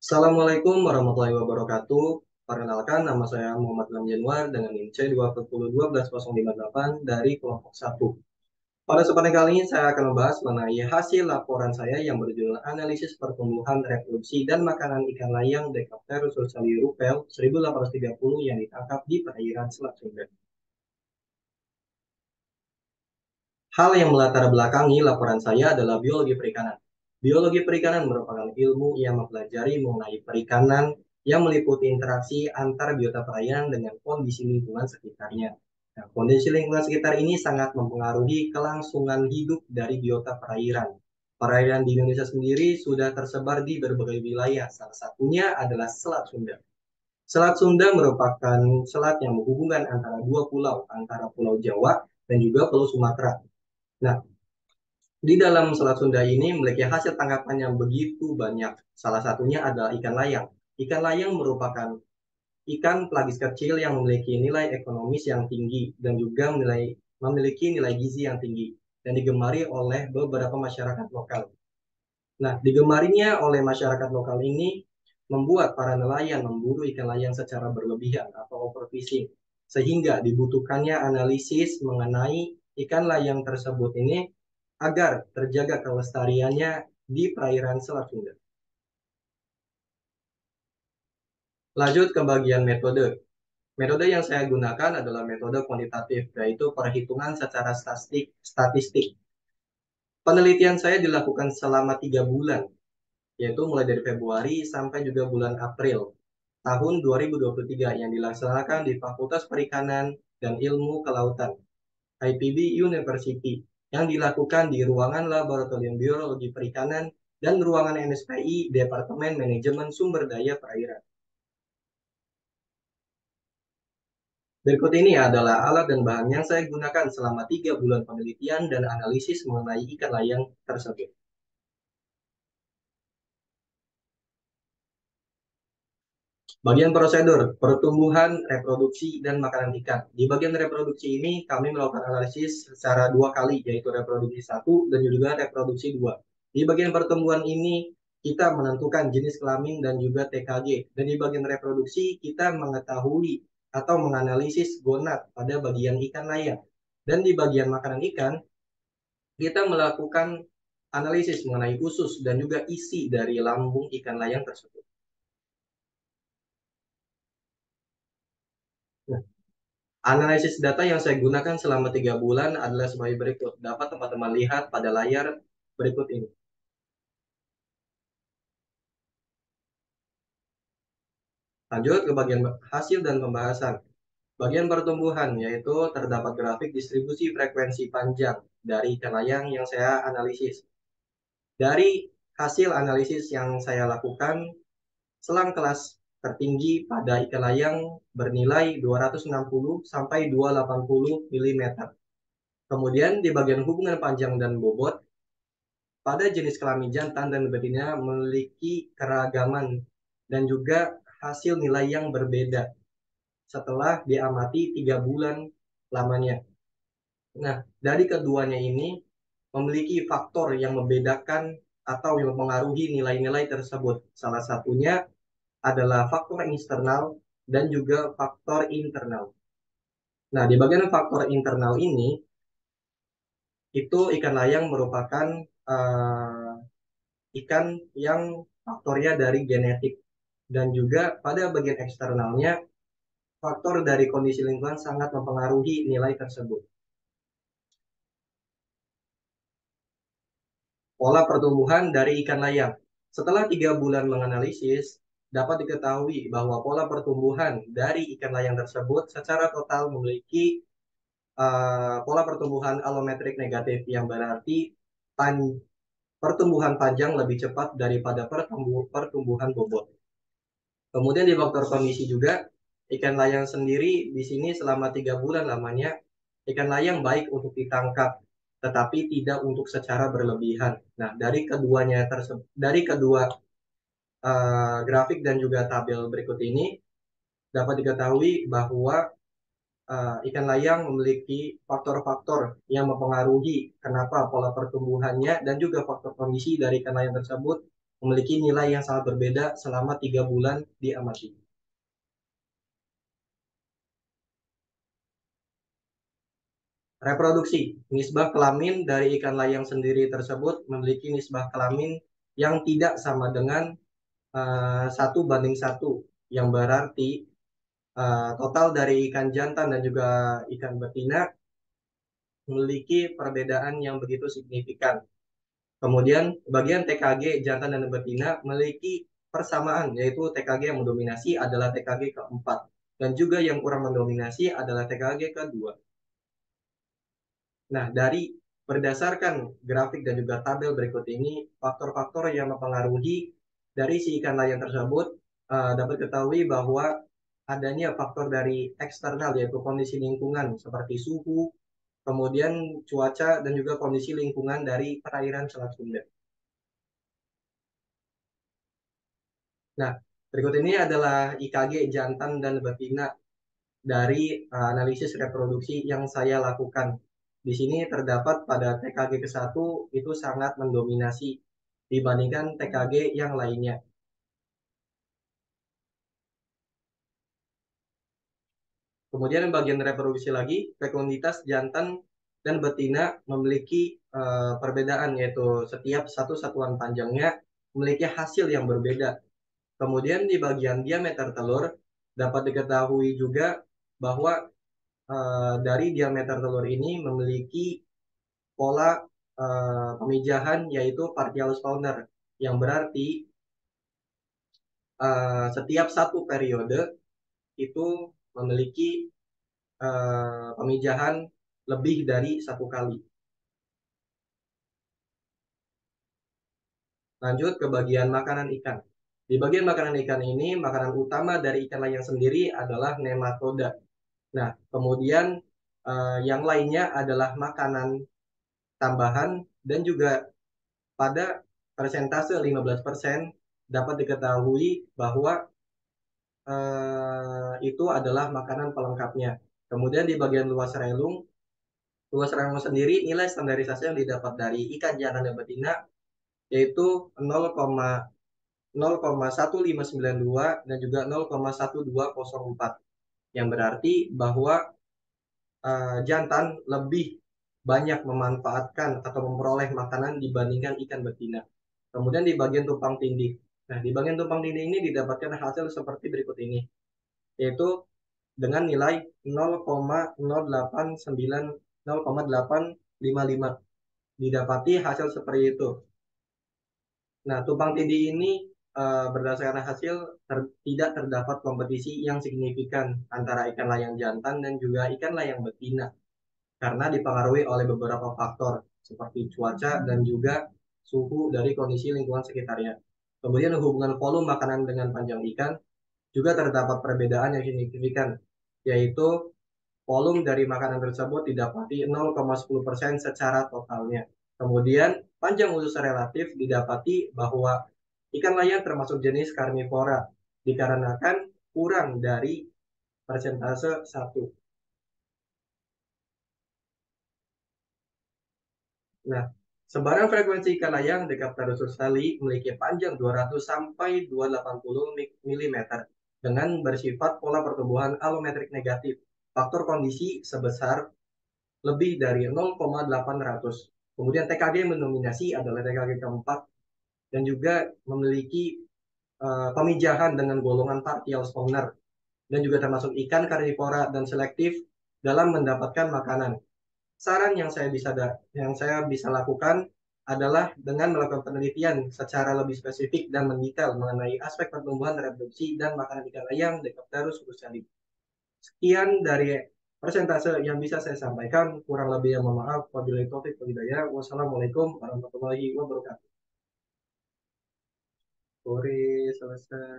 Assalamualaikum warahmatullahi wabarakatuh. Perkenalkan, nama saya Muhammad Lam Januar dengan NIM C20121058 dari kelompok 1. Pada kesempatan kali ini saya akan membahas mengenai hasil laporan saya yang berjudul Analisis Pertumbuhan, Reproduksi, dan Makanan Ikan Layang Decapterus rupel 1830 yang ditangkap di perairan Selat Sunda. Hal yang melatar belakangi laporan saya adalah biologi perikanan. Biologi perikanan merupakan ilmu yang mempelajari mengenai perikanan yang meliputi interaksi antar biota perairan dengan kondisi lingkungan sekitarnya. Nah, kondisi lingkungan sekitar ini sangat mempengaruhi kelangsungan hidup dari biota perairan. Perairan di Indonesia sendiri sudah tersebar di berbagai wilayah, salah satunya adalah Selat Sunda. Selat Sunda merupakan selat yang menghubungkan antara dua pulau, antara Pulau Jawa dan juga Pulau Sumatera. Nah, di dalam Selat Sunda ini memiliki hasil tangkapan yang begitu banyak. Salah satunya adalah ikan layang. Ikan layang merupakan ikan pelagis kecil yang memiliki nilai ekonomis yang tinggi dan juga memiliki nilai gizi yang tinggi dan digemari oleh beberapa masyarakat lokal. Nah, digemarinya oleh masyarakat lokal ini membuat para nelayan memburu ikan layang secara berlebihan atau overfishing, sehingga dibutuhkannya analisis mengenai ikan layang tersebut ini agar terjaga kelestariannya di perairan Selat Sunda. Lanjut ke bagian metode. Metode yang saya gunakan adalah metode kuantitatif, yaitu perhitungan secara statistik. Penelitian saya dilakukan selama 3 bulan, yaitu mulai dari Februari sampai juga bulan April tahun 2023 yang dilaksanakan di Fakultas Perikanan dan Ilmu Kelautan IPB University yang dilakukan di ruangan Laboratorium Biologi Perikanan dan ruangan NSPI Departemen Manajemen Sumber Daya Perairan. Berikut ini adalah alat dan bahan yang saya gunakan selama 3 bulan penelitian dan analisis mengenai ikan layang tersebut. Bagian prosedur, pertumbuhan, reproduksi, dan makanan ikan. Di bagian reproduksi ini, kami melakukan analisis secara 2 kali, yaitu reproduksi 1 dan juga reproduksi 2. Di bagian pertumbuhan ini, kita menentukan jenis kelamin dan juga TKG. Dan di bagian reproduksi, kita mengetahui atau menganalisis gonad pada bagian ikan layang. Dan di bagian makanan ikan, kita melakukan analisis mengenai usus dan juga isi dari lambung ikan layang tersebut. Nah, analisis data yang saya gunakan selama 3 bulan adalah sebagai berikut. Dapat teman-teman lihat pada layar berikut ini. Lanjut ke bagian hasil dan pembahasan. Bagian pertumbuhan, yaitu terdapat grafik distribusi frekuensi panjang dari ikan layang yang saya analisis. Dari hasil analisis yang saya lakukan, selang kelas tertinggi pada ikan layang bernilai 260 sampai 280 mm. Kemudian di bagian hubungan panjang dan bobot, pada jenis kelamin jantan dan betina memiliki keragaman dan juga hasil nilai yang berbeda setelah diamati 3 bulan lamanya. Nah, dari keduanya ini memiliki faktor yang membedakan atau yang mempengaruhi nilai-nilai tersebut. Salah satunya adalah faktor eksternal dan juga faktor internal. Nah, di bagian faktor internal ini, itu ikan layang merupakan ikan yang faktornya dari genetik. Dan juga pada bagian eksternalnya, faktor dari kondisi lingkungan sangat mempengaruhi nilai tersebut. Pola pertumbuhan dari ikan layang. Setelah 3 bulan menganalisis, dapat diketahui bahwa pola pertumbuhan dari ikan layang tersebut secara total memiliki pola pertumbuhan alometrik negatif yang berarti pertumbuhan panjang lebih cepat daripada pertumbuhan bobot. Kemudian di faktor kondisi juga, ikan layang sendiri di sini selama 3 bulan lamanya, ikan layang baik untuk ditangkap, tetapi tidak untuk secara berlebihan. Nah, dari kedua grafik dan juga tabel berikut ini, dapat diketahui bahwa ikan layang memiliki faktor-faktor yang mempengaruhi kenapa pola pertumbuhannya dan juga faktor kondisi dari ikan layang tersebut memiliki nilai yang sangat berbeda selama 3 bulan diamati. Reproduksi. Nisbah kelamin dari ikan layang sendiri tersebut memiliki nisbah kelamin yang tidak sama dengan 1:1, yang berarti total dari ikan jantan dan juga ikan betina memiliki perbedaan yang begitu signifikan. Kemudian bagian TKG jantan dan betina memiliki persamaan, yaitu TKG yang mendominasi adalah TKG keempat dan juga yang kurang mendominasi adalah TKG kedua. Nah, berdasarkan grafik dan juga tabel berikut ini, faktor-faktor yang mempengaruhi dari si ikan layang tersebut dapat ketahui bahwa adanya faktor dari eksternal, yaitu kondisi lingkungan seperti suhu, kemudian cuaca, dan juga kondisi lingkungan dari perairan Selat Sunda. Nah, berikut ini adalah IKG jantan dan betina dari analisis reproduksi yang saya lakukan. Di sini terdapat pada TKG ke-1 itu sangat mendominasi dibandingkan TKG yang lainnya. Kemudian bagian reproduksi lagi, fekunditas jantan dan betina memiliki perbedaan, yaitu setiap satu satuan panjangnya memiliki hasil yang berbeda. Kemudian di bagian diameter telur dapat diketahui juga bahwa dari diameter telur ini memiliki pola pemijahan, yaitu partial spawner, yang berarti setiap satu periode itu memiliki pemijahan lebih dari satu kali. Lanjut ke bagian makanan ikan. Di bagian makanan ikan ini, makanan utama dari ikan layang sendiri adalah nematoda. Nah, kemudian yang lainnya adalah makanan tambahan, dan juga pada persentase 15% dapat diketahui bahwa itu adalah makanan pelengkapnya. Kemudian di bagian luas relung sendiri nilai standarisasi yang didapat dari ikan jantan dan betina yaitu 0,1592 dan juga 0,1204, yang berarti bahwa jantan lebih banyak memanfaatkan atau memperoleh makanan dibandingkan ikan betina. Kemudian di bagian tumpang tindih. Nah, di bagian tumpang tindih ini didapatkan hasil seperti berikut ini, yaitu dengan nilai 0,089 0,855. Didapati hasil seperti itu. Nah, tumpang tindih ini berdasarkan hasil tidak terdapat kompetisi yang signifikan antara ikan layang jantan dan juga ikan layang betina karena dipengaruhi oleh beberapa faktor seperti cuaca dan juga suhu dari kondisi lingkungan sekitarnya. Kemudian hubungan volume makanan dengan panjang ikan juga terdapat perbedaan yang signifikan, yaitu volume dari makanan tersebut didapati 0,10% secara totalnya. Kemudian panjang usus relatif didapati bahwa ikan layang termasuk jenis karnivora dikarenakan kurang dari persentase 1. Nah, sebaran frekuensi ikan layang dekat Tarus Sali memiliki panjang 200 sampai 280 mm dengan bersifat pola pertumbuhan alometrik negatif. Faktor kondisi sebesar lebih dari 0,800. Kemudian TKG mendominasi adalah TKG keempat dan juga memiliki pemijahan dengan golongan partial spawner dan juga termasuk ikan karnivora dan selektif dalam mendapatkan makanan. Saran yang saya bisa lakukan adalah dengan melakukan penelitian secara lebih spesifik dan mendetail mengenai aspek pertumbuhan, reproduksi, dan makanan ikan layang Decapterus crucialis. Sekian dari persentase yang bisa saya sampaikan. Kurang lebih yang mohon maaf. Wabillahi taufiq wal hidayah. Wassalamualaikum warahmatullahi wabarakatuh. Sore selesai.